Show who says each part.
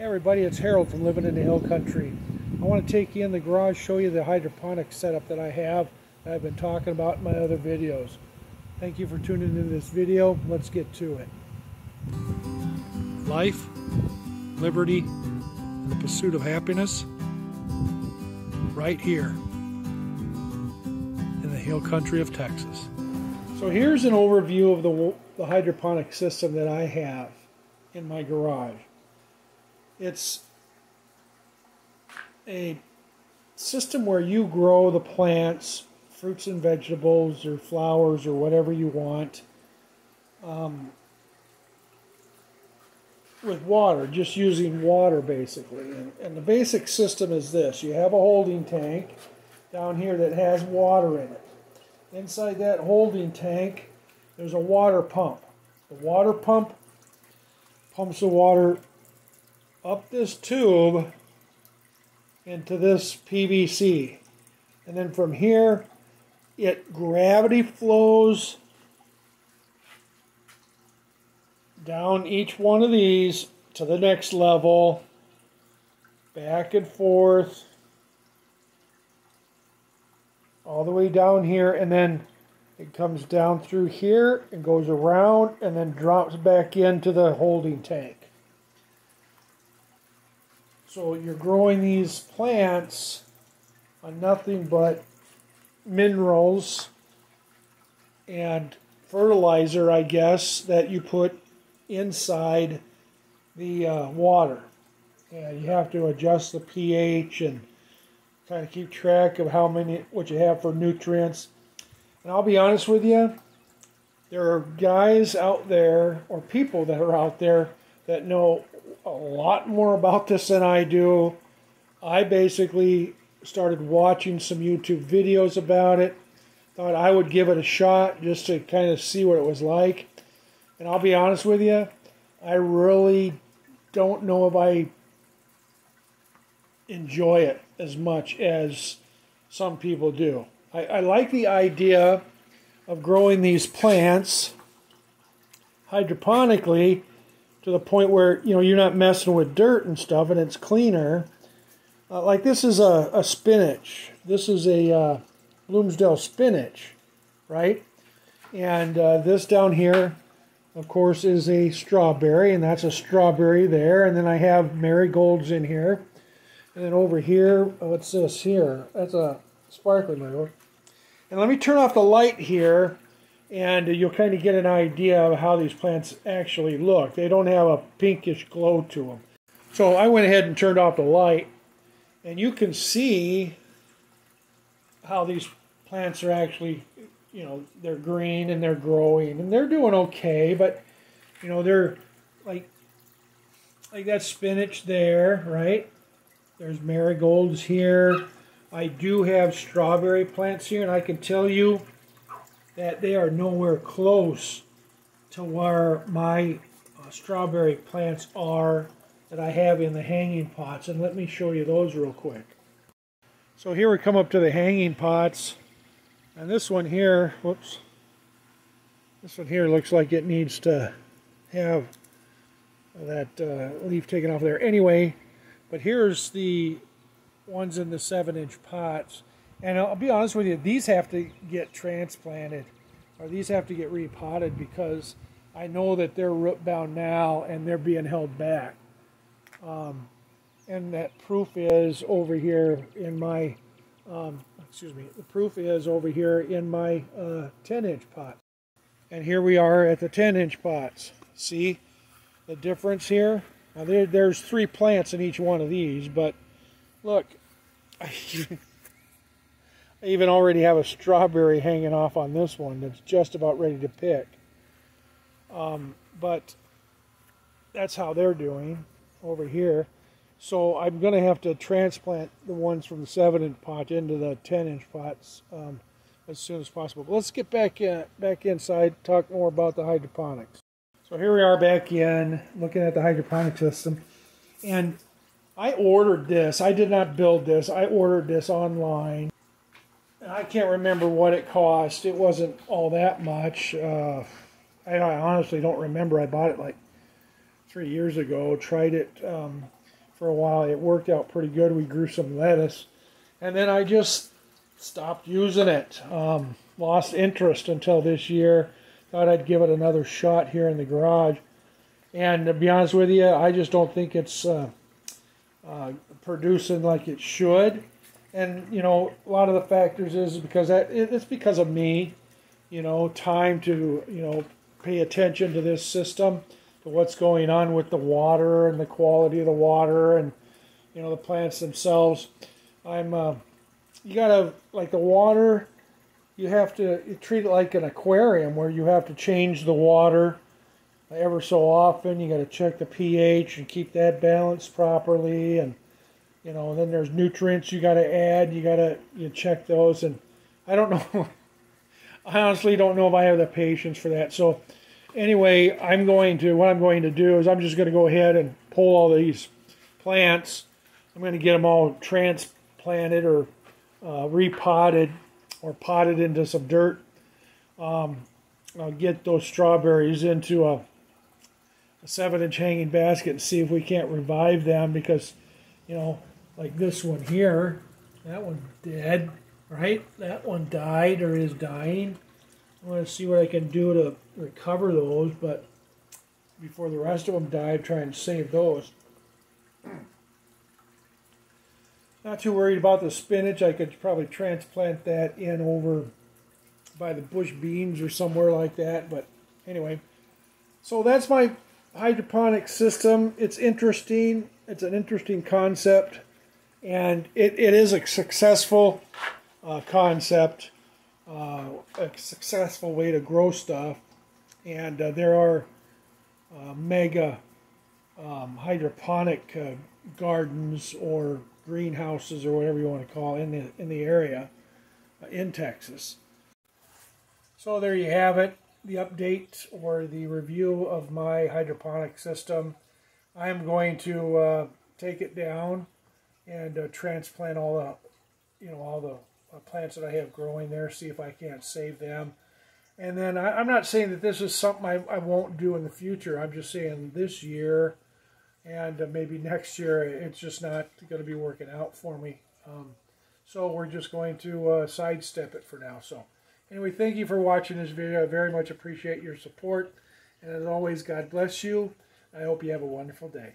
Speaker 1: Hey everybody, it's Harold from Living in the Hill Country. I want to take you in the garage, show you the hydroponic setup that I have that I've been talking about in my other videos. Thank you for tuning into this video. Let's get to it. Life, liberty, and the pursuit of happiness right here in the Hill Country of Texas. So here's an overview of the hydroponic system that I have in my garage. It's a system where you grow the plants, fruits and vegetables or flowers or whatever you want with water, just using water basically. And the basic system is this. You have a holding tank down here that has water in it. Inside that holding tank there's a water pump. The water pump pumps the water up this tube into this PVC, and then from here it gravity flows down each one of these to the next level, back and forth all the way down here, and then it comes down through here and goes around and then drops back into the holding tank. So you're growing these plants on nothing but minerals and fertilizer, I guess, that you put inside the water. And you have to adjust the pH and kind of keep track of what you have for nutrients. And I'll be honest with you, there are guys out there, or people that are out there, that know a lot more about this than I do. I basically started watching some YouTube videos about it. Thought I would give it a shot just to kind of see what it was like. And I'll be honest with you, I really don't know if I enjoy it as much as some people do. I like the idea of growing these plants hydroponically to the point where, you know, you're not messing with dirt and stuff, and it's cleaner. Like this is a spinach. This is a Bloomsdale spinach, right? And this down here, of course, is a strawberry, and that's a strawberry there. And then I have marigolds in here. And then over here, what's this here? That's a sparkling marigold. And let me turn off the light here, and you'll kind of get an idea of how these plants actually look. They don't have a pinkish glow to them. So I went ahead and turned off the light, and you can see how these plants are actually, you know, they're green and they're growing and they're doing okay, but you know, they're like that spinach there, right? There's marigolds here. I do have strawberry plants here, and I can tell you that they are nowhere close to where my strawberry plants are that I have in the hanging pots. And let me show you those real quick. So here we come up to the hanging pots, and this one here, whoops, this one here looks like it needs to have that leaf taken off there. Anyway, but here's the ones in the 7-inch pots. And I'll be honest with you, these have to get transplanted, or these have to get repotted, because I know that they're root bound now and they're being held back. And that proof is over here in my, the proof is over here in my 10-inch pot. And here we are at the 10-inch pots. See the difference here? Now there's 3 plants in each one of these, but look, I even already have a strawberry hanging off on this one that's just about ready to pick. But that's how they're doing over here. So I'm going to have to transplant the ones from the 7-inch pot into the 10-inch pots as soon as possible. But let's get back inside, talk more about the hydroponics. So here we are back in, looking at the hydroponic system. And I ordered this. I did not build this. I ordered this online. I can't remember what it cost. It wasn't all that much. I honestly don't remember. I bought it like 3 years ago. Tried it for a while. It worked out pretty good. We grew some lettuce. And then I just stopped using it. Lost interest until this year. Thought I'd give it another shot here in the garage. And to be honest with you, I just don't think it's producing like it should. And, you know, a lot of the factors is because it's because of me. You know, time to, you know, pay attention to this system, to what's going on with the water and the quality of the water and, you know, the plants themselves. You gotta, like the water, you have to treat it like an aquarium where you have to change the water ever so often. You gotta check the pH and keep that balanced properly, and you know, then there's nutrients you gotta add. You check those, and I don't know. I honestly don't know if I have the patience for that. So anyway, what I'm going to do is I'm just going to go ahead and pull all these plants. I'm going to get them all transplanted or repotted or potted into some dirt. I'll get those strawberries into a 7-inch hanging basket and see if we can't revive them, because, you know, like this one here, that one's dead. Right? That one died or is dying. I want to see what I can do to recover those, but before the rest of them die, try and save those. Not too worried about the spinach. I could probably transplant that in over by the bush beans or somewhere like that. But anyway, so that's my hydroponic system. It's interesting. It's an interesting concept, and it is a successful concept, a successful way to grow stuff. And there are mega hydroponic gardens or greenhouses or whatever you want to call it in the area in Texas. So there you have it, the update or the review of my hydroponic system. I am going to take it down and transplant all the plants that I have growing there, see if I can't save them. And then I'm not saying that this is something I won't do in the future. I'm just saying this year and maybe next year it's just not going to be working out for me. So we're just going to sidestep it for now. So anyway, thank you for watching this video. I very much appreciate your support. And as always, God bless you. I hope you have a wonderful day.